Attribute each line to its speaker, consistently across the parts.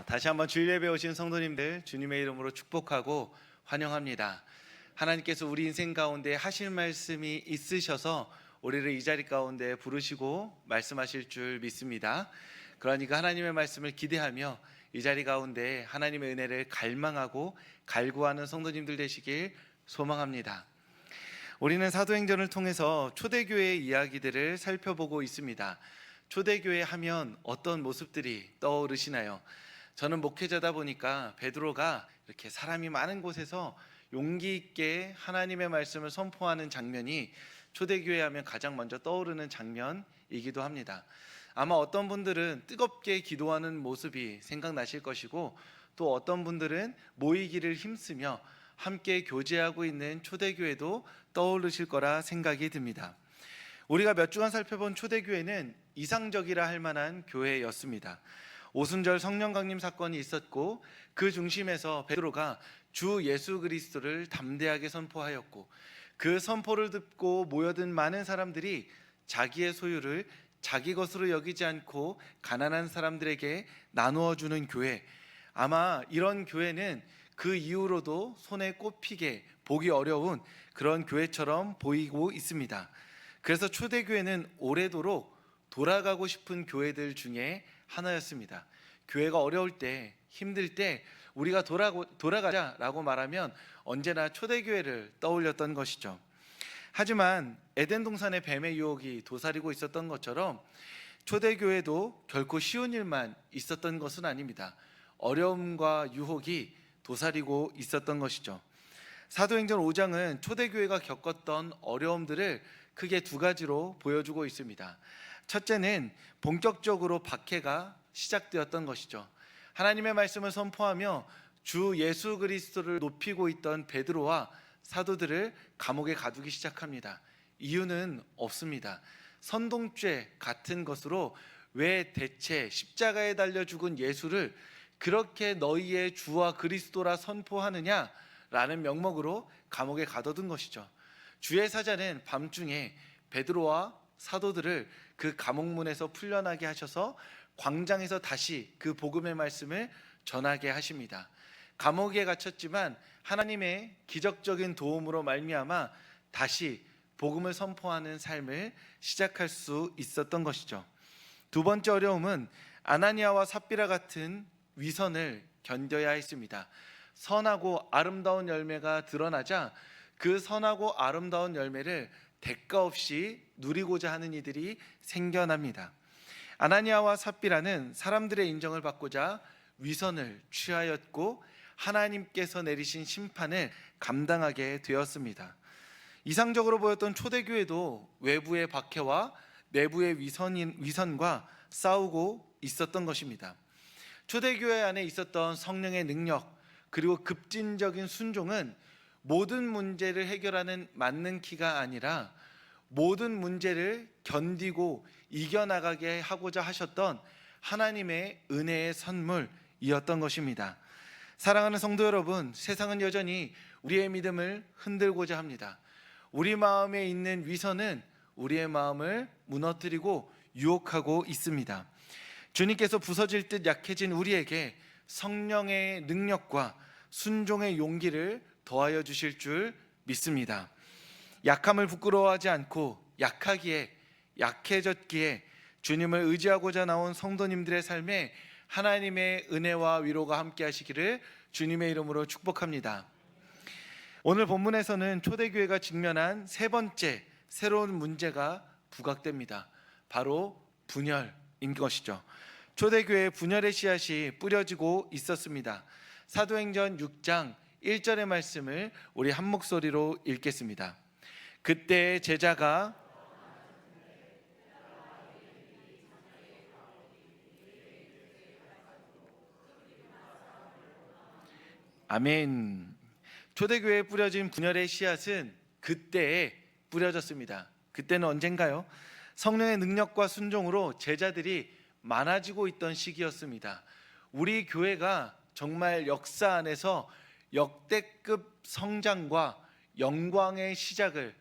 Speaker 1: 다시 한번 주일 예배 오신 성도님들 주님의 이름으로 축복하고 환영합니다. 하나님께서 우리 인생 가운데 하실 말씀이 있으셔서 우리를 이 자리 가운데 부르시고 말씀하실 줄 믿습니다. 그러니까 하나님의 말씀을 기대하며 이 자리 가운데 하나님의 은혜를 갈망하고 갈구하는 성도님들 되시길 소망합니다. 우리는 사도행전을 통해서 초대교회의 이야기들을 살펴보고 있습니다. 초대교회 하면 어떤 모습들이 떠오르시나요? 저는 목회자다 보니까 베드로가 이렇게 사람이 많은 곳에서 용기 있게 하나님의 말씀을 선포하는 장면이 초대교회 하면 가장 먼저 떠오르는 장면이기도 합니다. 아마 어떤 분들은 뜨겁게 기도하는 모습이 생각나실 것이고, 또 어떤 분들은 모이기를 힘쓰며 함께 교제하고 있는 초대교회도 떠오르실 거라 생각이 듭니다. 우리가 몇 주간 살펴본 초대교회는 이상적이라 할 만한 교회였습니다. 오순절 성령 강림 사건이 있었고, 그 중심에서 베드로가 주 예수 그리스도를 담대하게 선포하였고, 그 선포를 듣고 모여든 많은 사람들이 자기의 소유를 자기 것으로 여기지 않고 가난한 사람들에게 나누어 주는 교회, 아마 이런 교회는 그 이후로도 손에 꼽히게 보기 어려운 그런 교회처럼 보이고 있습니다. 그래서 초대교회는 오래도록 돌아가고 싶은 교회들 중에 하나였습니다. 교회가 어려울 때, 힘들 때 우리가 돌아가자라고 말하면 언제나 초대교회를 떠올렸던 것이죠. 하지만 에덴 동산의 뱀의 유혹이 도사리고 있었던 것처럼 초대교회도 결코 쉬운 일만 있었던 것은 아닙니다. 어려움과 유혹이 도사리고 있었던 것이죠. 사도행전 5장은 초대교회가 겪었던 어려움들을 크게 두 가지로 보여주고 있습니다. 첫째는 본격적으로 박해가 시작되었던 것이죠. 하나님의 말씀을 선포하며 주 예수 그리스도를 높이고 있던 베드로와 사도들을 감옥에 가두기 시작합니다. 이유는 없습니다. 선동죄 같은 것으로 왜 대체 십자가에 달려 죽은 예수를 그렇게 너희의 주와 그리스도라 선포하느냐라는 명목으로 감옥에 가둬둔 것이죠. 주의 사자는 밤중에 베드로와 사도들을 그 감옥문에서 풀려나게 하셔서 광장에서 다시 그 복음의 말씀을 전하게 하십니다. 감옥에 갇혔지만 하나님의 기적적인 도움으로 말미암아 다시 복음을 선포하는 삶을 시작할 수 있었던 것이죠. 두 번째 어려움은 아나니아와 삽비라 같은 위선을 견뎌야 했습니다. 선하고 아름다운 열매가 드러나자 그 선하고 아름다운 열매를 대가 없이 누리고자 하는 이들이 생겨납니다. 아나니아와 삽비라는 사람들의 인정을 받고자 위선을 취하였고 하나님께서 내리신 심판을 감당하게 되었습니다. 이상적으로 보였던 초대교회도 외부의 박해와 내부의 위선과 싸우고 있었던 것입니다. 초대교회 안에 있었던 성령의 능력, 그리고 급진적인 순종은 모든 문제를 해결하는 맞는 키가 아니라 모든 문제를 견디고 이겨나가게 하고자 하셨던 하나님의 은혜의 선물이었던 것입니다. 사랑하는 성도 여러분, 세상은 여전히 우리의 믿음을 흔들고자 합니다. 우리 마음에 있는 위선은 우리의 마음을 무너뜨리고 유혹하고 있습니다. 주님께서 부서질 듯 약해진 우리에게 성령의 능력과 순종의 용기를 더하여 주실 줄 믿습니다. 약함을 부끄러워하지 않고 약해졌기에 주님을 의지하고자 나온 성도님들의 삶에 하나님의 은혜와 위로가 함께 하시기를 주님의 이름으로 축복합니다. 오늘 본문에서는 초대교회가 직면한 세 번째 새로운 문제가 부각됩니다. 바로 분열인 것이죠. 초대교회에 분열의 씨앗이 뿌려지고 있었습니다. 사도행전 6장 1절의 말씀을 우리 한 목소리로 읽겠습니다. 그때 제자가 아멘. 초대교회에 뿌려진 분열의 씨앗은 그때에 뿌려졌습니다. 그때는 언젠가요? 성령의 능력과 순종으로 제자들이 많아지고 있던 시기였습니다. 우리 교회가 정말 역사 안에서 역대급 성장과 영광의 시작을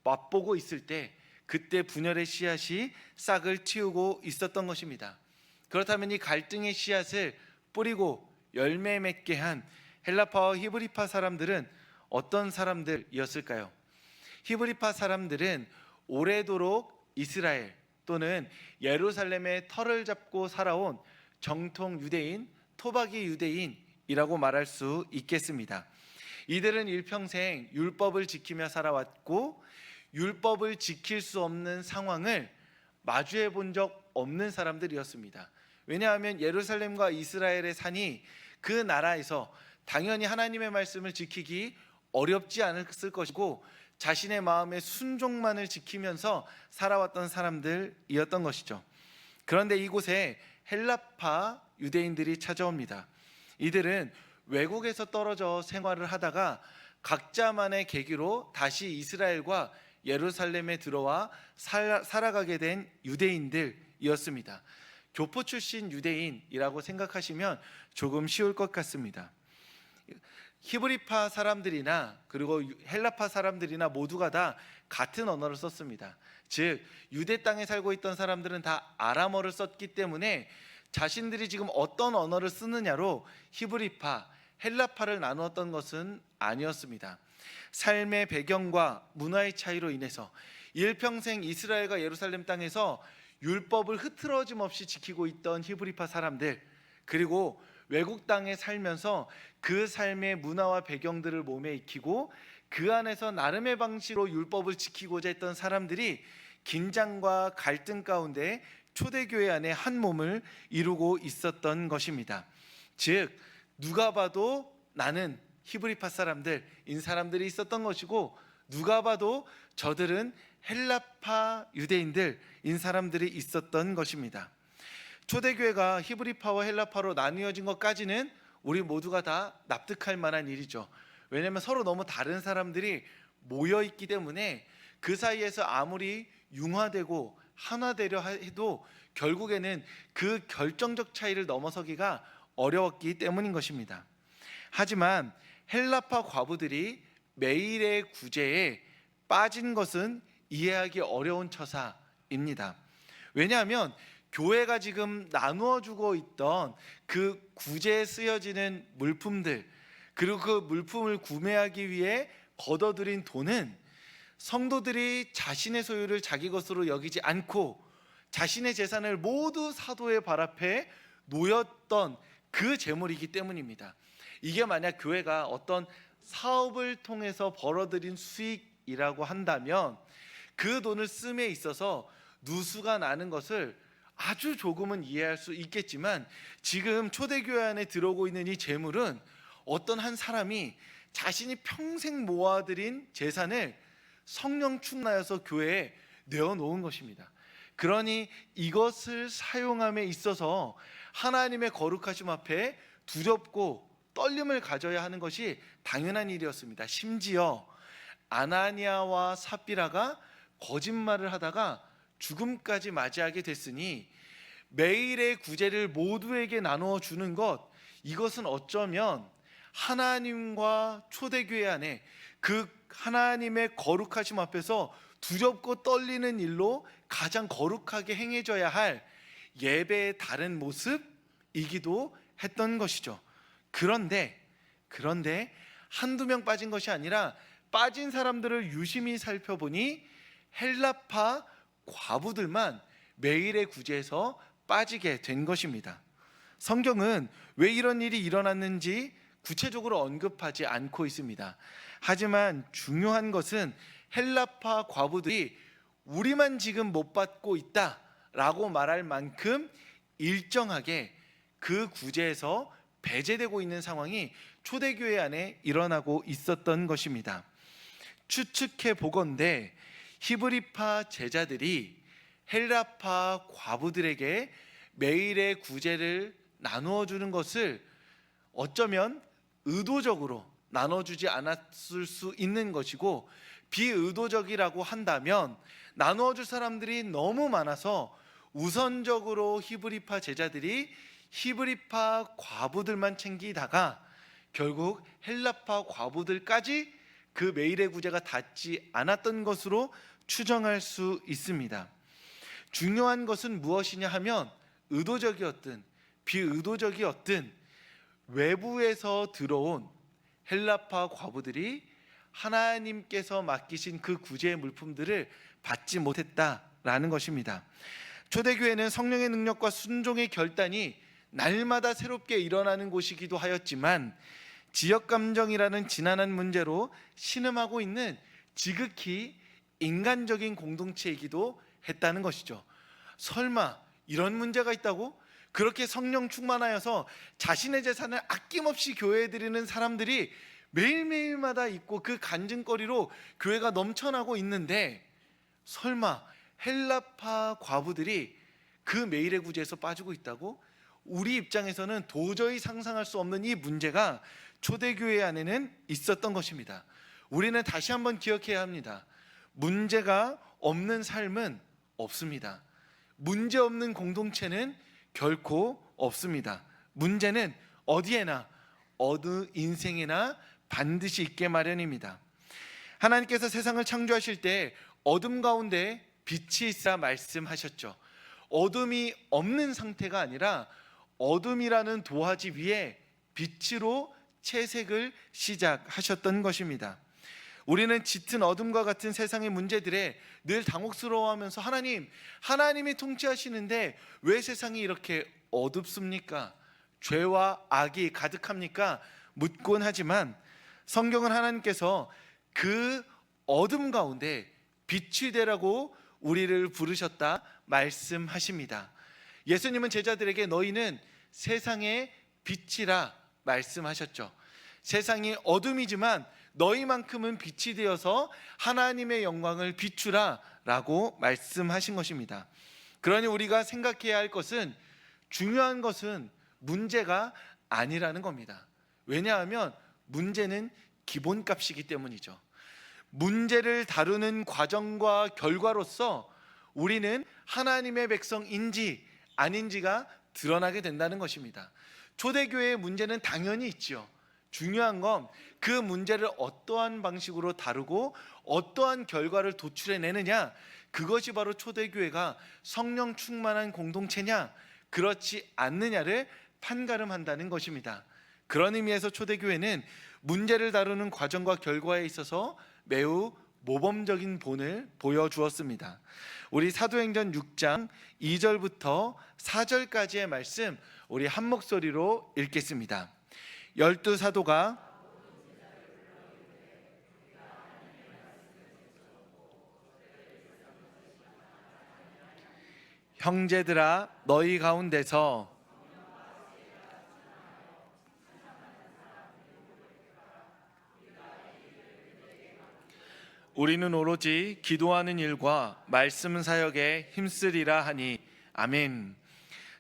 Speaker 1: 맛보고 있을 때 그때 분열의 씨앗이 싹을 틔우고 있었던 것입니다. 그렇다면 이 갈등의 씨앗을 뿌리고 열매 맺게 한 헬라파와 히브리파 사람들은 어떤 사람들이었을까요? 히브리파 사람들은 오래도록 이스라엘 또는 예루살렘의 터를 잡고 살아온 정통 유대인, 토박이 유대인이라고 말할 수 있겠습니다. 이들은 일평생 율법을 지키며 살아왔고 율법을 지킬 수 없는 상황을 마주해 본 적 없는 사람들이었습니다. 왜냐하면 예루살렘과 이스라엘의 산이 그 나라에서 당연히 하나님의 말씀을 지키기 어렵지 않았을 것이고 자신의 마음의 순종만을 지키면서 살아왔던 사람들이었던 것이죠. 그런데 이곳에 헬라파 유대인들이 찾아옵니다. 이들은 외국에서 떨어져 생활을 하다가 각자만의 계기로 다시 이스라엘과 예루살렘에 들어와 살아가게 된 유대인들이었습니다. 교포 출신 유대인이라고 생각하시면 조금 쉬울 것 같습니다. 히브리파 사람들이나 그리고 헬라파 사람들이나 모두가 다 같은 언어를 썼습니다. 즉 유대 땅에 살고 있던 사람들은 다 아람어를 썼기 때문에 자신들이 지금 어떤 언어를 쓰느냐로 히브리파, 헬라파를 나누었던 것은 아니었습니다. 삶의 배경과 문화의 차이로 인해서 일평생 이스라엘과 예루살렘 땅에서 율법을 흐트러짐 없이 지키고 있던 히브리파 사람들, 그리고 외국 땅에 살면서 그 삶의 문화와 배경들을 몸에 익히고 그 안에서 나름의 방식으로 율법을 지키고자 했던 사람들이 긴장과 갈등 가운데 초대교회 안에 한 몸을 이루고 있었던 것입니다. 즉 누가 봐도 나는 히브리파 사람들인 사람들이 있었던 것이고 누가 봐도 저들은 헬라파 유대인들인 사람들이 있었던 것입니다. 초대교회가 히브리파와 헬라파로 나뉘어진 것까지는 우리 모두가 다 납득할 만한 일이죠. 왜냐하면 서로 너무 다른 사람들이 모여 있기 때문에 그 사이에서 아무리 융화되고 하나되려 해도 결국에는 그 결정적 차이를 넘어서기가 어려웠기 때문인 것입니다. 하지만 헬라파 과부들이 매일의 구제에 빠진 것은 이해하기 어려운 처사입니다. 왜냐하면 교회가 지금 나누어 주고 있던 그 구제에 쓰여지는 물품들, 그리고 그 물품을 구매하기 위해 걷어들인 돈은 성도들이 자신의 소유를 자기 것으로 여기지 않고 자신의 재산을 모두 사도의 발 앞에 놓였던 그 재물이기 때문입니다. 이게 만약 교회가 어떤 사업을 통해서 벌어들인 수익이라고 한다면 그 돈을 씀에 있어서 누수가 나는 것을 아주 조금은 이해할 수 있겠지만 지금 초대교회 안에 들어오고 있는 이 재물은 어떤 한 사람이 자신이 평생 모아들인 재산을 성령 충만하여서 교회에 내어놓은 것입니다. 그러니 이것을 사용함에 있어서 하나님의 거룩하심 앞에 두렵고 떨림을 가져야 하는 것이 당연한 일이었습니다. 심지어 아나니아와 삽비라가 거짓말을 하다가 죽음까지 맞이하게 됐으니 매일의 구제를 모두에게 나누어 주는 것, 이것은 어쩌면 하나님과 초대교회 안에 그 하나님의 거룩하심 앞에서 두렵고 떨리는 일로 가장 거룩하게 행해져야 할 예배의 다른 모습이기도 했던 것이죠. 그런데 한두 명 빠진 것이 아니라 빠진 사람들을 유심히 살펴보니 헬라파 과부들만 매일의 구제에서 빠지게 된 것입니다. 성경은 왜 이런 일이 일어났는지 구체적으로 언급하지 않고 있습니다. 하지만 중요한 것은 헬라파 과부들이 우리만 지금 못 받고 있다라고 말할 만큼 일정하게 그 구제에서 배제되고 있는 상황이 초대교회 안에 일어나고 있었던 것입니다. 추측해 보건대 히브리파 제자들이 헬라파 과부들에게 매일의 구제를 나누어 주는 것을 어쩌면 의도적으로 나눠주지 않았을 수 있는 것이고, 비의도적이라고 한다면 나누어 줄 사람들이 너무 많아서 우선적으로 히브리파 제자들이 히브리파 과부들만 챙기다가 결국 헬라파 과부들까지 그 매일의 구제가 닿지 않았던 것으로 추정할 수 있습니다. 중요한 것은 무엇이냐 하면 의도적이었든 비의도적이었든 외부에서 들어온 헬라파 과부들이 하나님께서 맡기신 그 구제의 물품들을 받지 못했다라는 것입니다. 초대교회는 성령의 능력과 순종의 결단이 날마다 새롭게 일어나는 곳이기도 하였지만 지역 감정이라는 지난한 문제로 신음하고 있는 지극히 인간적인 공동체이기도 했다는 것이죠. 설마 이런 문제가 있다고? 그렇게 성령 충만하여서 자신의 재산을 아낌없이 교회에 드리는 사람들이 매일매일마다 있고 그 간증거리로 교회가 넘쳐나고 있는데 설마 헬라파 과부들이 그 매일의 구제에서 빠지고 있다고? 우리 입장에서는 도저히 상상할 수 없는 이 문제가 초대교회 안에는 있었던 것입니다. 우리는 다시 한번 기억해야 합니다. 문제가 없는 삶은 없습니다. 문제 없는 공동체는 결코 없습니다. 문제는 어디에나 어느 인생에나 반드시 있게 마련입니다. 하나님께서 세상을 창조하실 때 어둠 가운데 빛이 있으라 말씀하셨죠. 어둠이 없는 상태가 아니라 어둠이라는 도화지 위에 빛으로 채색을 시작하셨던 것입니다. 우리는 짙은 어둠과 같은 세상의 문제들에 늘 당혹스러워하면서 하나님이 통치하시는데 왜 세상이 이렇게 어둡습니까? 죄와 악이 가득합니까? 묻곤 하지만 성경은 하나님께서 그 어둠 가운데 빛이 되라고 우리를 부르셨다 말씀하십니다. 예수님은 제자들에게 너희는 세상의 빛이라 말씀하셨죠. 세상이 어둠이지만 너희만큼은 빛이 되어서 하나님의 영광을 비추라 라고 말씀하신 것입니다. 그러니 우리가 생각해야 할 것은, 중요한 것은 문제가 아니라는 겁니다. 왜냐하면 문제는 기본값이기 때문이죠. 문제를 다루는 과정과 결과로서 우리는 하나님의 백성인지 아닌지가 드러나게 된다는 것입니다. 초대교회의 문제는 당연히 있죠. 중요한 건 그 문제를 어떠한 방식으로 다루고 어떠한 결과를 도출해내느냐, 그것이 바로 초대교회가 성령 충만한 공동체냐 그렇지 않느냐를 판가름한다는 것입니다. 그런 의미에서 초대교회는 문제를 다루는 과정과 결과에 있어서 매우 모범적인 본을 보여주었습니다. 우리 사도행전 6장 2절부터 4절까지의 말씀 우리 한 목소리로 읽겠습니다. 12사도가 형제들아 너희 가운데서 우리는 오로지 기도하는 일과 말씀 사역에 힘쓰리라 하니 아멘.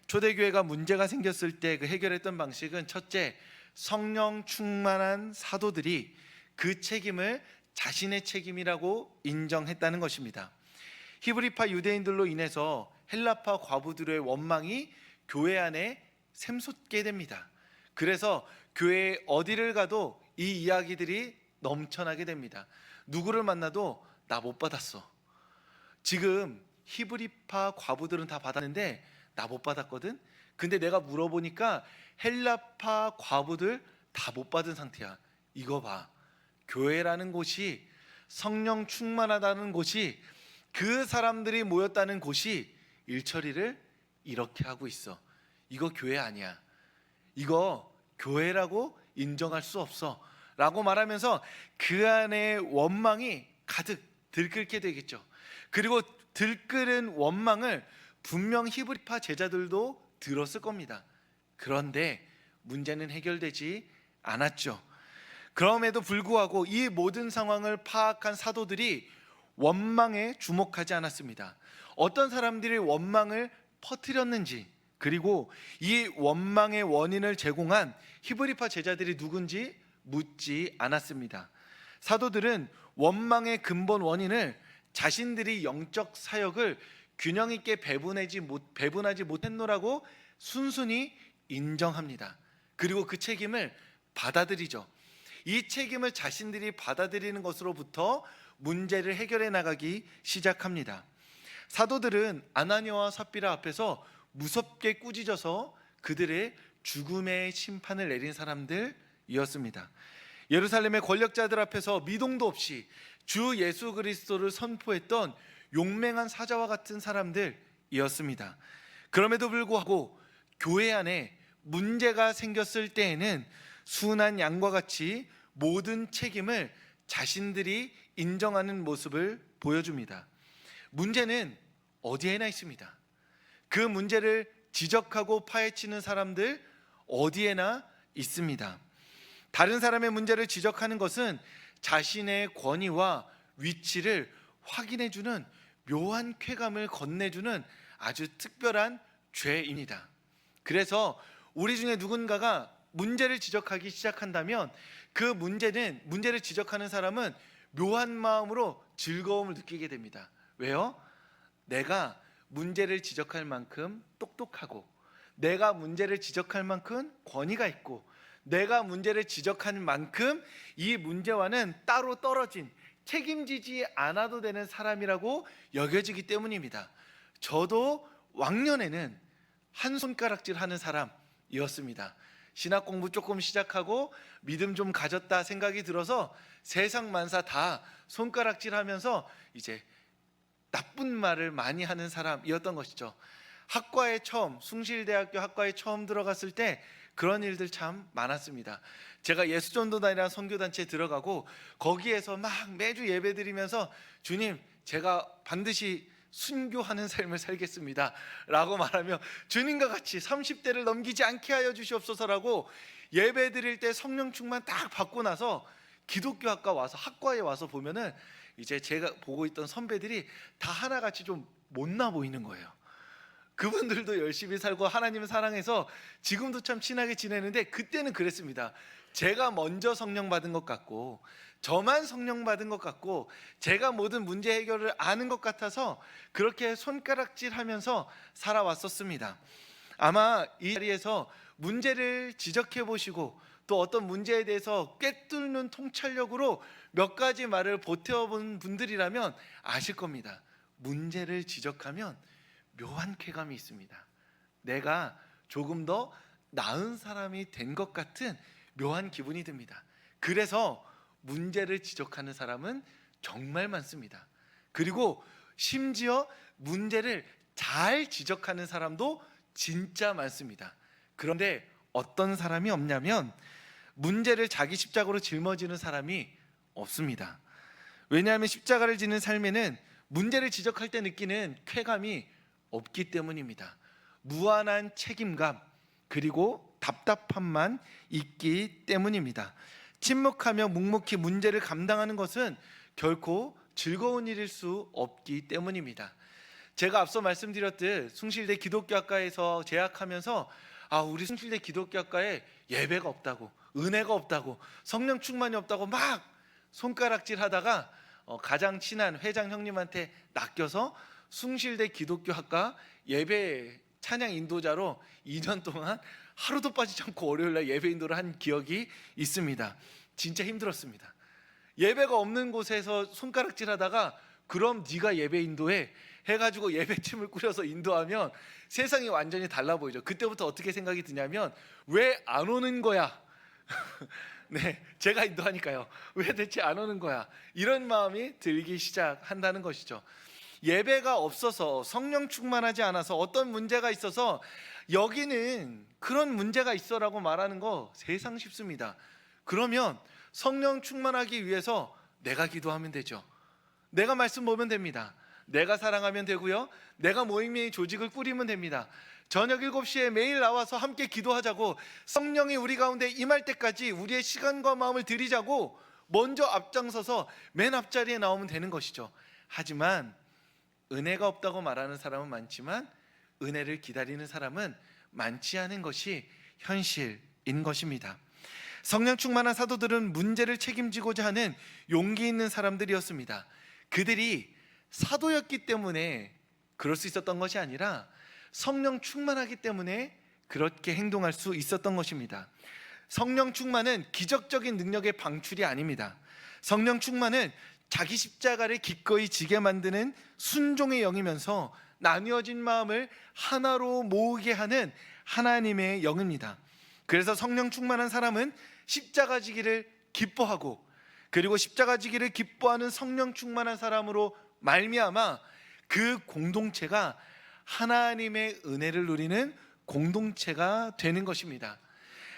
Speaker 1: 초대교회가 문제가 생겼을 때 그 해결했던 방식은, 첫째, 성령 충만한 사도들이 그 책임을 자신의 책임이라고 인정했다는 것입니다. 히브리파 유대인들로 인해서 헬라파 과부들의 원망이 교회 안에 샘솟게 됩니다. 그래서 교회 어디를 가도 이 이야기들이 넘쳐나게 됩니다. 누구를 만나도 나 못 받았어. 지금 히브리파 과부들은 다 받았는데 나 못 받았거든. 근데 내가 물어보니까 헬라파 과부들 다 못 받은 상태야. 이거 봐. 교회라는 곳이, 성령 충만하다는 곳이, 그 사람들이 모였다는 곳이 일처리를 이렇게 하고 있어. 이거 교회 아니야. 이거 교회라고 인정할 수 없어 라고 말하면서 그 안에 원망이 가득 들끓게 되겠죠. 그리고 들끓은 원망을 분명 히브리파 제자들도 들었을 겁니다. 그런데 문제는 해결되지 않았죠. 그럼에도 불구하고 이 모든 상황을 파악한 사도들이 원망에 주목하지 않았습니다. 어떤 사람들이 원망을 퍼뜨렸는지, 그리고 이 원망의 원인을 제공한 히브리파 제자들이 누군지 묻지 않았습니다. 사도들은 원망의 근본 원인을 자신들이 영적 사역을 균형 있게 배분하지 못했노라고 순순히 인정합니다. 그리고 그 책임을 받아들이죠. 이 책임을 자신들이 받아들이는 것으로부터 문제를 해결해 나가기 시작합니다. 사도들은 아나니아와 삽비라 앞에서 무섭게 꾸짖어서 그들의 죽음의 심판을 내린 사람들이었습니다. 예루살렘의 권력자들 앞에서 미동도 없이 주 예수 그리스도를 선포했던 용맹한 사자와 같은 사람들이었습니다. 그럼에도 불구하고 교회 안에 문제가 생겼을 때에는 순한 양과 같이 모든 책임을 자신들이 인정하는 모습을 보여줍니다. 문제는 어디에나 있습니다. 그 문제를 지적하고 파헤치는 사람들 어디에나 있습니다. 다른 사람의 문제를 지적하는 것은 자신의 권위와 위치를 확인해주는 묘한 쾌감을 건네주는 아주 특별한 죄입니다. 그래서 우리 중에 누군가가 문제를 지적하기 시작한다면 그 문제를 지적하는 사람은 묘한 마음으로 즐거움을 느끼게 됩니다. 왜요? 내가 문제를 지적할 만큼 똑똑하고, 내가 문제를 지적할 만큼 권위가 있고, 내가 문제를 지적하는 만큼 이 문제와는 따로 떨어진, 책임지지 않아도 되는 사람이라고 여겨지기 때문입니다. 저도 왕년에는 한 손가락질 하는 사람이었습니다. 신학 공부 조금 시작하고 믿음 좀 가졌다 생각이 들어서 세상 만사 다 손가락질 하면서 이제 나쁜 말을 많이 하는 사람이었던 것이죠. 숭실대학교 학과에 처음 들어갔을 때 그런 일들 참 많았습니다. 제가 예수전도단이라는 선교단체에 들어가고 거기에서 막 매주 예배드리면서 주님, 제가 반드시 순교하는 삶을 살겠습니다 라고 말하며 주님과 같이 30대를 넘기지 않게 하여 주시옵소서라고 예배드릴 때 성령 충만 딱 받고 나서 기독교 학과에 와서 보면은 이제 제가 보고 있던 선배들이 다 하나같이 좀 못나 보이는 거예요. 그분들도 열심히 살고 하나님을 사랑해서 지금도 참 친하게 지내는데 그때는 그랬습니다. 제가 먼저 성령 받은 것 같고, 저만 성령 받은 것 같고, 제가 모든 문제 해결을 아는 것 같아서 그렇게 손가락질하면서 살아왔었습니다. 아마 이 자리에서 문제를 지적해 보시고 또 어떤 문제에 대해서 꿰뚫는 통찰력으로 몇 가지 말을 보태본 분들이라면 아실 겁니다. 문제를 지적하면 묘한 쾌감이 있습니다. 내가 조금 더 나은 사람이 된 것 같은 묘한 기분이 듭니다. 그래서 문제를 지적하는 사람은 정말 많습니다. 그리고 심지어 문제를 잘 지적하는 사람도 진짜 많습니다. 그런데 어떤 사람이 없냐면 문제를 자기 십자가로 짊어지는 사람이 없습니다. 왜냐하면 십자가를 지는 삶에는 문제를 지적할 때 느끼는 쾌감이 없기 때문입니다. 무한한 책임감 그리고 답답함만 있기 때문입니다. 침묵하며 묵묵히 문제를 감당하는 것은 결코 즐거운 일일 수 없기 때문입니다. 제가 앞서 말씀드렸듯 숭실대 기독교학과에서 재학하면서 우리 숭실대 기독교학과에 예배가 없다고, 은혜가 없다고, 성령 충만이 없다고 막 손가락질 하다가 가장 친한 회장 형님한테 낚여서 숭실대 기독교학과 예배 찬양 인도자로 2년 동안 하루도 빠지지 않고 월요일날 예배 인도를 한 기억이 있습니다. 진짜 힘들었습니다. 예배가 없는 곳에서 손가락질 하다가 그럼 네가 예배 인도해 해가지고 예배팀을 꾸려서 인도하면 세상이 완전히 달라 보이죠. 그때부터 어떻게 생각이 드냐면 왜 안 오는 거야? 네, 제가 인도하니까요. 왜 대체 안 오는 거야? 이런 마음이 들기 시작한다는 것이죠. 예배가 없어서 성령 충만하지 않아서 어떤 문제가 있어서 여기는 그런 문제가 있어라고 말하는 거 세상 쉽습니다. 그러면 성령 충만하기 위해서 내가 기도하면 되죠. 내가 말씀 보면 됩니다. 내가 사랑하면 되고요. 내가 모임의 조직을 꾸리면 됩니다. 저녁 7시에 매일 나와서 함께 기도하자고, 성령이 우리 가운데 임할 때까지 우리의 시간과 마음을 드리자고 먼저 앞장서서 맨 앞자리에 나오면 되는 것이죠. 하지만 은혜가 없다고 말하는 사람은 많지만 은혜를 기다리는 사람은 많지 않은 것이 현실인 것입니다. 성령 충만한 사도들은 문제를 책임지고자 하는 용기 있는 사람들이었습니다. 그들이 사도였기 때문에 그럴 수 있었던 것이 아니라 성령 충만하기 때문에 그렇게 행동할 수 있었던 것입니다. 성령 충만은 기적적인 능력의 방출이 아닙니다. 성령 충만은 자기 십자가를 기꺼이 지게 만드는 순종의 영이면서 나뉘어진 마음을 하나로 모으게 하는 하나님의 영입니다. 그래서 성령 충만한 사람은 십자가 지기를 기뻐하고, 그리고 십자가 지기를 기뻐하는 성령 충만한 사람으로 말미암아 그 공동체가 하나님의 은혜를 누리는 공동체가 되는 것입니다.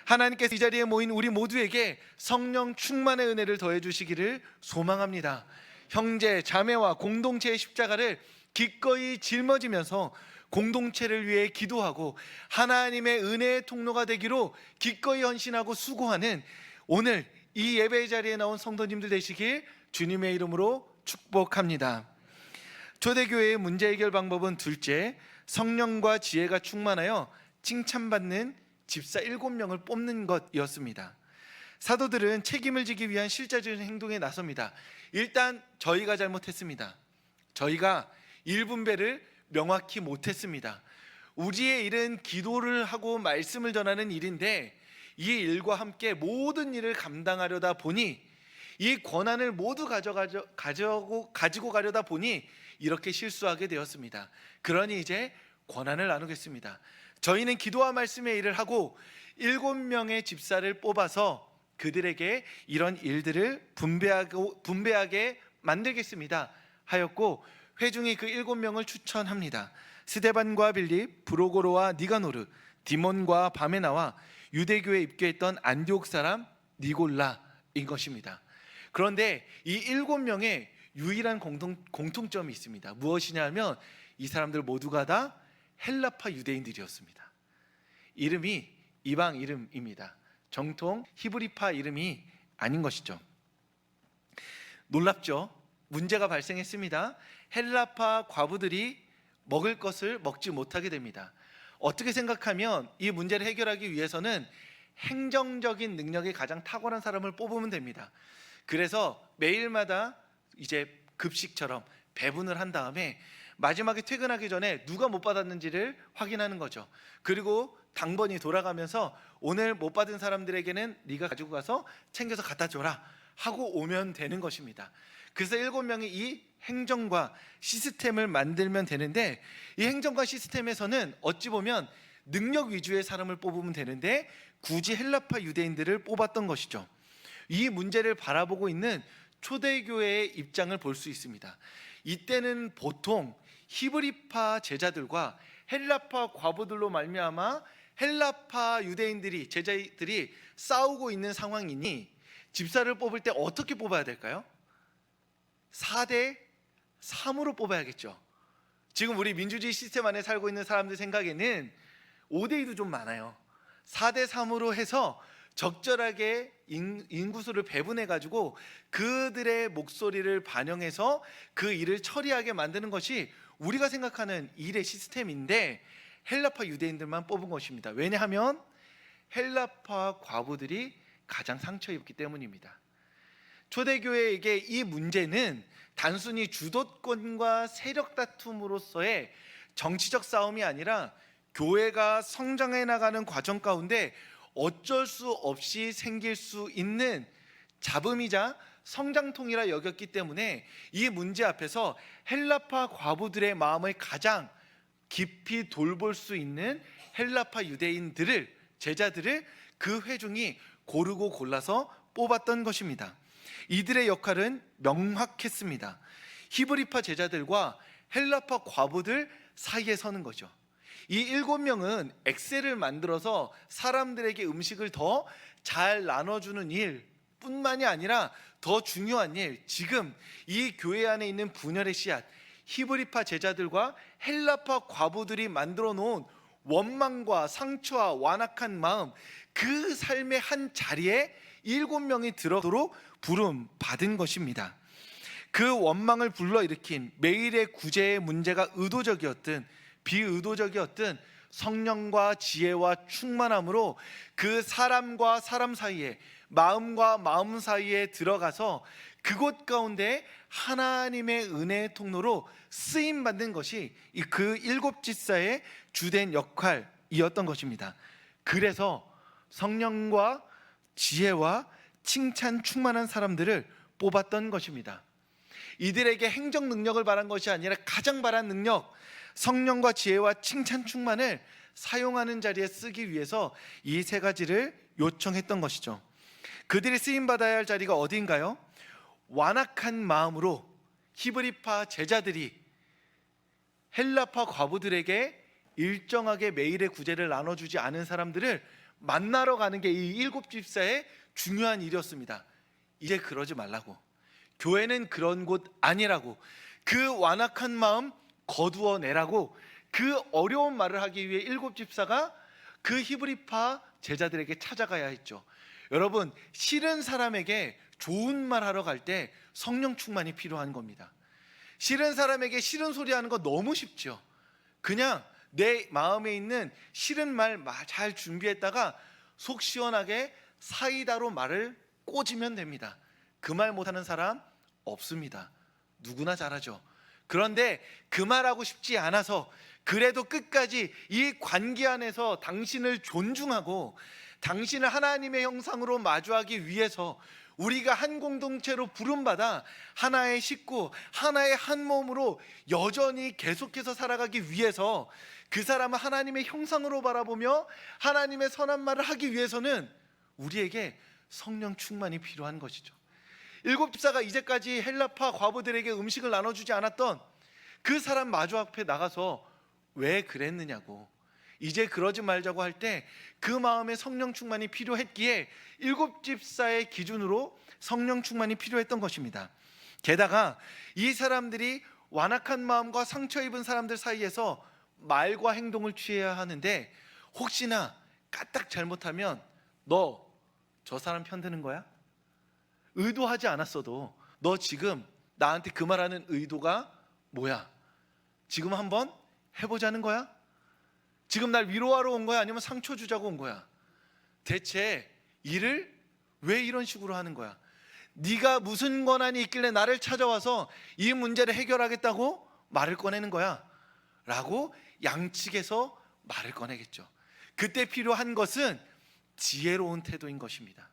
Speaker 1: 하나님께서 이 자리에 모인 우리 모두에게 성령 충만의 은혜를 더해 주시기를 소망합니다. 형제, 자매와 공동체의 십자가를 기꺼이 짊어지면서 공동체를 위해 기도하고 하나님의 은혜의 통로가 되기로 기꺼이 헌신하고 수고하는 오늘 이 예배 자리에 나온 성도님들 되시길 주님의 이름으로 축복합니다. 초대교회의 문제 해결 방법은 둘째, 성령과 지혜가 충만하여 칭찬받는 집사 7명을 뽑는 것이었습니다. 사도들은 책임을 지기 위한 실제적인 행동에 나섭니다. 일단 저희가 잘못했습니다. 저희가 일 분배를 명확히 못했습니다. 우리의 일은 기도를 하고 말씀을 전하는 일인데 이 일과 함께 모든 일을 감당하려다 보니, 이 권한을 모두 가지고 가려다 보니 이렇게 실수하게 되었습니다. 그러니 이제 권한을 나누겠습니다. 저희는 기도와 말씀의 일을 하고 7명의 집사를 뽑아서 그들에게 이런 일들을 분배하게 만들겠습니다 하였고, 회중이 그 7명을 추천합니다. 스데반과 빌립, 브로고로와 니가노르, 디몬과 바메나와 유대교에 입교했던 안디옥 사람 니골라인 것입니다. 그런데 이 7명의 유일한 공통점이 있습니다. 무엇이냐면 이 사람들 모두가 다 헬라파 유대인들이었습니다. 이름이 이방 이름입니다. 정통 히브리파 이름이 아닌 것이죠. 놀랍죠? 문제가 발생했습니다. 헬라파 과부들이 먹을 것을 먹지 못하게 됩니다. 어떻게 생각하면 이 문제를 해결하기 위해서는 행정적인 능력이 가장 탁월한 사람을 뽑으면 됩니다. 그래서 매일마다 이제 급식처럼 배분을 한 다음에 마지막에 퇴근하기 전에 누가 못 받았는지를 확인하는 거죠. 그리고 당번이 돌아가면서 오늘 못 받은 사람들에게는 네가 가지고 가서 챙겨서 갖다 줘라 하고 오면 되는 것입니다. 그래서 7명이 이 행정과 시스템을 만들면 되는데, 이 행정과 시스템에서는 어찌 보면 능력 위주의 사람을 뽑으면 되는데 굳이 헬라파 유대인들을 뽑았던 것이죠. 이 문제를 바라보고 있는 초대교회의 입장을 볼 수 있습니다. 이때는 보통 히브리파 제자들과 헬라파 과부들로 말미암아 헬라파 유대인들이, 제자들이 싸우고 있는 상황이니 집사를 뽑을 때 어떻게 뽑아야 될까요? 4대 3으로 뽑아야겠죠. 지금 우리 민주주의 시스템 안에 살고 있는 사람들 생각에는 5대 2도 좀 많아요. 4대 3으로 해서 적절하게 인구수를 배분해 가지고 그들의 목소리를 반영해서 그 일을 처리하게 만드는 것이 우리가 생각하는 일의 시스템인데 헬라파 유대인들만 뽑은 것입니다. 왜냐하면 헬라파 과부들이 가장 상처 입기 때문입니다. 초대교회에게 이 문제는 단순히 주도권과 세력 다툼으로서의 정치적 싸움이 아니라 교회가 성장해 나가는 과정 가운데 어쩔 수 없이 생길 수 있는 잡음이자 성장통이라 여겼기 때문에 이 문제 앞에서 헬라파 과부들의 마음을 가장 깊이 돌볼 수 있는 헬라파 유대인들을, 제자들을 그 회중이 고르고 골라서 뽑았던 것입니다. 이들의 역할은 명확했습니다. 히브리파 제자들과 헬라파 과부들 사이에 서는 거죠. 이 7명은 엑셀을 만들어서 사람들에게 음식을 더 잘 나눠주는 일 뿐만이 아니라 더 중요한 일, 지금 이 교회 안에 있는 분열의 씨앗, 히브리파 제자들과 헬라파 과부들이 만들어 놓은 원망과 상처와 완악한 마음, 그 삶의 한 자리에 7명이 들어도록 부름 받은 것입니다. 그 원망을 불러일으킨 매일의 구제의 문제가 의도적이었든 비의도적이었든 성령과 지혜와 충만함으로 그 사람과 사람 사이에, 마음과 마음 사이에 들어가서 그곳 가운데 하나님의 은혜의 통로로 쓰임 받는 것이 그 7집사의 주된 역할이었던 것입니다. 그래서 성령과 지혜와 칭찬 충만한 사람들을 뽑았던 것입니다. 이들에게 행정 능력을 바란 것이 아니라 가장 바란 능력, 성령과 지혜와 칭찬 충만을 사용하는 자리에 쓰기 위해서 이 세 가지를 요청했던 것이죠. 그들이 쓰임 받아야 할 자리가 어디인가요? 완악한 마음으로 히브리파 제자들이 헬라파 과부들에게 일정하게 매일의 구제를 나눠주지 않은 사람들을 만나러 가는 게 이 일곱 집사의 중요한 일이었습니다. 이제 그러지 말라고, 교회는 그런 곳 아니라고, 그 완악한 마음 거두어내라고, 그 어려운 말을 하기 위해 일곱 집사가 그 히브리파 제자들에게 찾아가야 했죠. 여러분, 싫은 사람에게 좋은 말 하러 갈 때 성령 충만이 필요한 겁니다. 싫은 사람에게 싫은 소리 하는 거 너무 쉽죠. 그냥 내 마음에 있는 싫은 말 잘 준비했다가 속 시원하게 사이다로 말을 꽂으면 됩니다. 그 말 못하는 사람 없습니다. 누구나 잘하죠. 그런데 그 말하고 싶지 않아서 그래도 끝까지 이 관계 안에서 당신을 존중하고 당신을 하나님의 형상으로 마주하기 위해서 우리가 한 공동체로 부름받아 하나의 식구, 하나의 한 몸으로 여전히 계속해서 살아가기 위해서 그 사람을 하나님의 형상으로 바라보며 하나님의 선한 말을 하기 위해서는 우리에게 성령 충만이 필요한 것이죠. 일곱 집사가 이제까지 헬라파 과부들에게 음식을 나눠주지 않았던 그 사람 마주 앞에 나가서 왜 그랬느냐고, 이제 그러지 말자고 할 때 그 마음에 성령 충만이 필요했기에 일곱 집사의 기준으로 성령 충만이 필요했던 것입니다. 게다가 이 사람들이 완악한 마음과 상처 입은 사람들 사이에서 말과 행동을 취해야 하는데, 혹시나 까딱 잘못하면 너 저 사람 편드는 거야? 의도하지 않았어도 너 지금 나한테 그 말하는 의도가 뭐야? 지금 한번 해보자는 거야? 지금 날 위로하러 온 거야? 아니면 상처 주자고 온 거야? 대체 일을 왜 이런 식으로 하는 거야? 네가 무슨 권한이 있길래 나를 찾아와서 이 문제를 해결하겠다고 말을 꺼내는 거야? 라고 양측에서 말을 꺼내겠죠. 그때 필요한 것은 지혜로운 태도인 것입니다.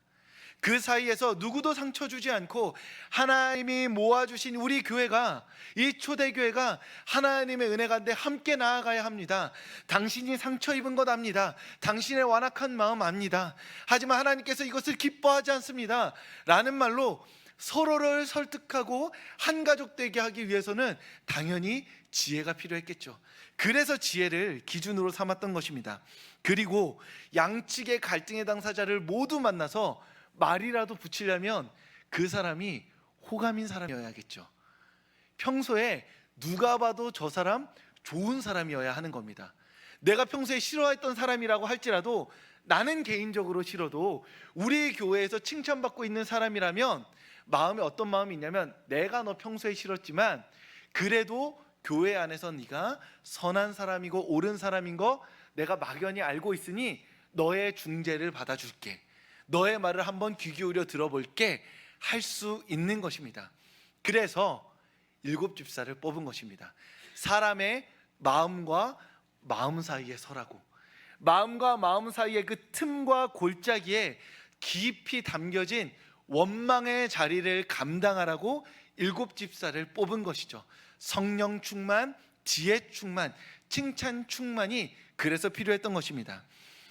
Speaker 1: 그 사이에서 누구도 상처 주지 않고 하나님이 모아주신 우리 교회가, 이 초대교회가 하나님의 은혜 가운데 함께 나아가야 합니다. 당신이 상처 입은 것 압니다. 당신의 완악한 마음 압니다. 하지만 하나님께서 이것을 기뻐하지 않습니다 라는 말로 서로를 설득하고 한 가족 되게 하기 위해서는 당연히 지혜가 필요했겠죠. 그래서 지혜를 기준으로 삼았던 것입니다. 그리고 양측의 갈등의 당사자를 모두 만나서 말이라도 붙이려면 그 사람이 호감인 사람이어야겠죠. 평소에 누가 봐도 저 사람 좋은 사람이어야 하는 겁니다. 내가 평소에 싫어했던 사람이라고 할지라도, 나는 개인적으로 싫어도 우리 교회에서 칭찬받고 있는 사람이라면 마음에 어떤 마음이 있냐면, 내가 너 평소에 싫었지만 그래도 교회 안에서 네가 선한 사람이고 옳은 사람인 거 내가 막연히 알고 있으니 너의 중재를 받아줄게, 너의 말을 한번 귀 기울여 들어볼게 할 수 있는 것입니다. 그래서 일곱 집사를 뽑은 것입니다. 사람의 마음과 마음 사이에 서라고, 마음과 마음 사이의 그 틈과 골짜기에 깊이 담겨진 원망의 자리를 감당하라고 일곱 집사를 뽑은 것이죠. 성령 충만, 지혜 충만, 칭찬 충만이 그래서 필요했던 것입니다.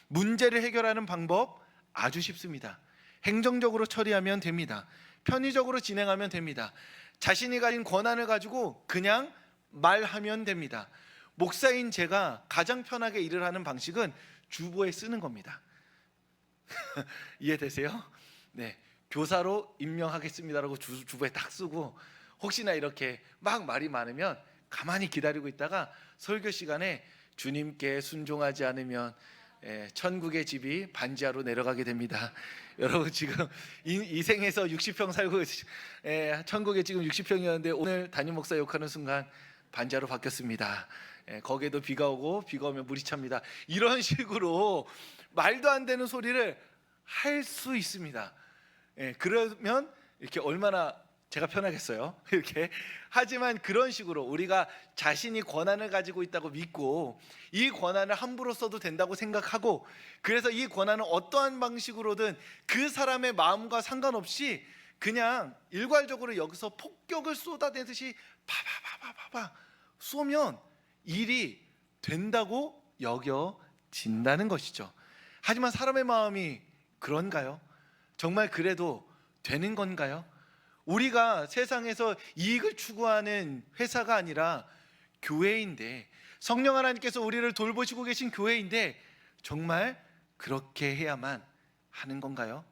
Speaker 1: 문제를 해결하는 방법 아주 쉽습니다. 행정적으로 처리하면 됩니다. 편의적으로 진행하면 됩니다. 자신이 가진 권한을 가지고 그냥 말하면 됩니다. 목사인 제가 가장 편하게 일을 하는 방식은 주보에 쓰는 겁니다. 이해되세요? 네, 교사로 임명하겠습니다라고 주보에 딱 쓰고, 혹시나 이렇게 막 말이 많으면 가만히 기다리고 있다가 설교 시간에 주님께 순종하지 않으면 천국의 집이 반지하로 내려가게 됩니다. 여러분, 지금 이 생에서 60평 살고 천국에 지금 60평이었는데 오늘 담임 목사 욕하는 순간 반지하로 바뀌었습니다. 거기에도 비가 오고 비가 오면 물이 찹니다. 이런 식으로 말도 안 되는 소리를 할 수 있습니다. 그러면 이렇게 얼마나 제가 편하겠어요? 이렇게. 하지만 그런 식으로 우리가 자신이 권한을 가지고 있다고 믿고 이 권한을 함부로 써도 된다고 생각하고, 그래서 이 권한은 어떠한 방식으로든 그 사람의 마음과 상관없이 그냥 일괄적으로 여기서 폭격을 쏟아내듯이 파파파파파 쏘면 일이 된다고 여겨집니다. 진다는 것이죠. 하지만 사람의 마음이 그런가요? 정말 그래도 되는 건가요? 우리가 세상에서 이익을 추구하는 회사가 아니라 교회인데, 성령 하나님께서 우리를 돌보시고 계신 교회인데 정말 그렇게 해야만 하는 건가요?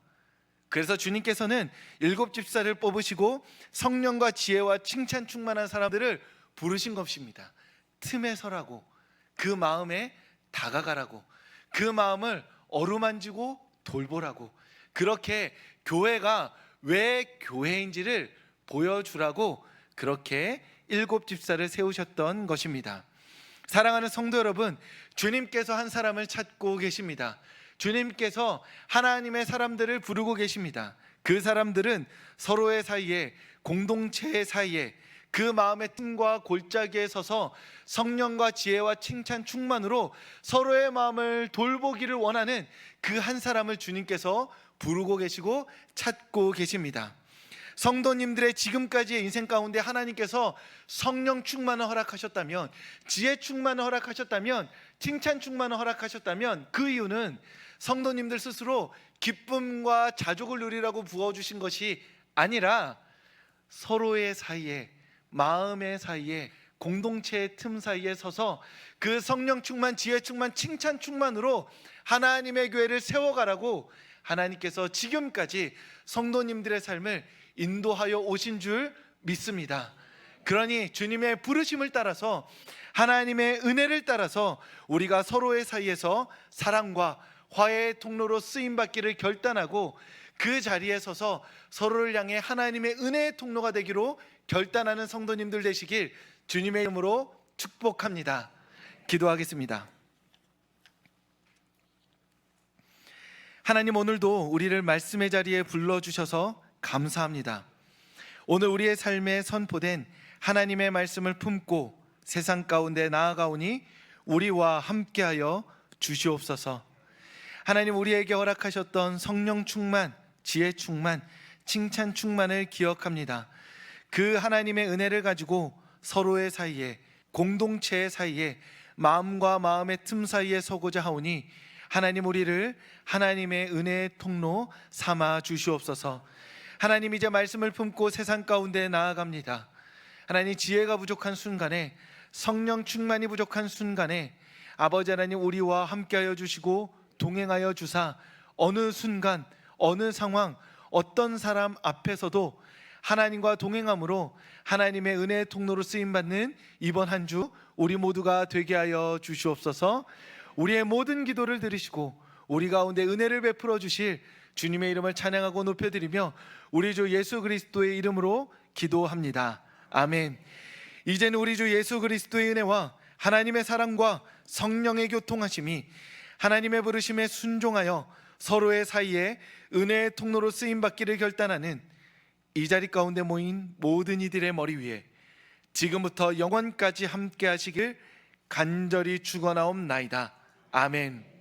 Speaker 1: 그래서 주님께서는 7집사를 뽑으시고 성령과 지혜와 칭찬 충만한 사람들을 부르신 것입니다. 틈에 서라고, 그 마음에 다가가라고, 그 마음을 어루만지고 돌보라고, 그렇게 교회가 왜 교회인지를 보여주라고 그렇게 7집사를 세우셨던 것입니다. 사랑하는 성도 여러분, 주님께서 한 사람을 찾고 계십니다. 주님께서 하나님의 사람들을 부르고 계십니다. 그 사람들은 서로의 사이에, 공동체의 사이에, 그 마음의 틈과 골짜기에 서서 성령과 지혜와 칭찬 충만으로 서로의 마음을 돌보기를 원하는 그 한 사람을 주님께서 부르고 계시고 찾고 계십니다. 성도님들의 지금까지의 인생 가운데 하나님께서 성령 충만을 허락하셨다면, 지혜 충만을 허락하셨다면, 칭찬 충만을 허락하셨다면 그 이유는 성도님들 스스로 기쁨과 자족을 누리라고 부어주신 것이 아니라 서로의 사이에, 마음의 사이에, 공동체의 틈 사이에 서서 그 성령 충만, 지혜 충만, 칭찬 충만으로 하나님의 교회를 세워가라고 하나님께서 지금까지 성도님들의 삶을 인도하여 오신 줄 믿습니다. 그러니 주님의 부르심을 따라서, 하나님의 은혜를 따라서 우리가 서로의 사이에서 사랑과 화해의 통로로 쓰임받기를 결단하고 그 자리에 서서 서로를 향해 하나님의 은혜의 통로가 되기로 결단하는 성도님들 되시길 주님의 이름으로 축복합니다. 기도하겠습니다. 하나님, 오늘도 우리를 말씀의 자리에 불러주셔서 감사합니다. 오늘 우리의 삶에 선포된 하나님의 말씀을 품고 세상 가운데 나아가오니 우리와 함께하여 주시옵소서. 하나님, 우리에게 허락하셨던 성령 충만, 지혜 충만, 칭찬 충만을 기억합니다. 그 하나님의 은혜를 가지고 서로의 사이에, 공동체의 사이에, 마음과 마음의 틈 사이에 서고자 하오니 하나님, 우리를 하나님의 은혜의 통로 삼아 주시옵소서. 하나님, 이제 말씀을 품고 세상 가운데 나아갑니다. 하나님, 지혜가 부족한 순간에, 성령 충만이 부족한 순간에 아버지 하나님, 우리와 함께하여 주시고 동행하여 주사 어느 순간, 어느 상황, 어떤 사람 앞에서도 하나님과 동행함으로 하나님의 은혜의 통로로 쓰임받는 이번 한 주 우리 모두가 되게 하여 주시옵소서. 우리의 모든 기도를 들으시고 우리 가운데 은혜를 베풀어 주실 주님의 이름을 찬양하고 높여드리며 우리 주 예수 그리스도의 이름으로 기도합니다. 아멘. 이제는 우리 주 예수 그리스도의 은혜와 하나님의 사랑과 성령의 교통하심이, 하나님의 부르심에 순종하여 서로의 사이에 은혜의 통로로 쓰임받기를 결단하는 이 자리 가운데 모인 모든 이들의 머리 위에 지금부터 영원까지 함께 하시길 간절히 축원하옵나이다. 아멘.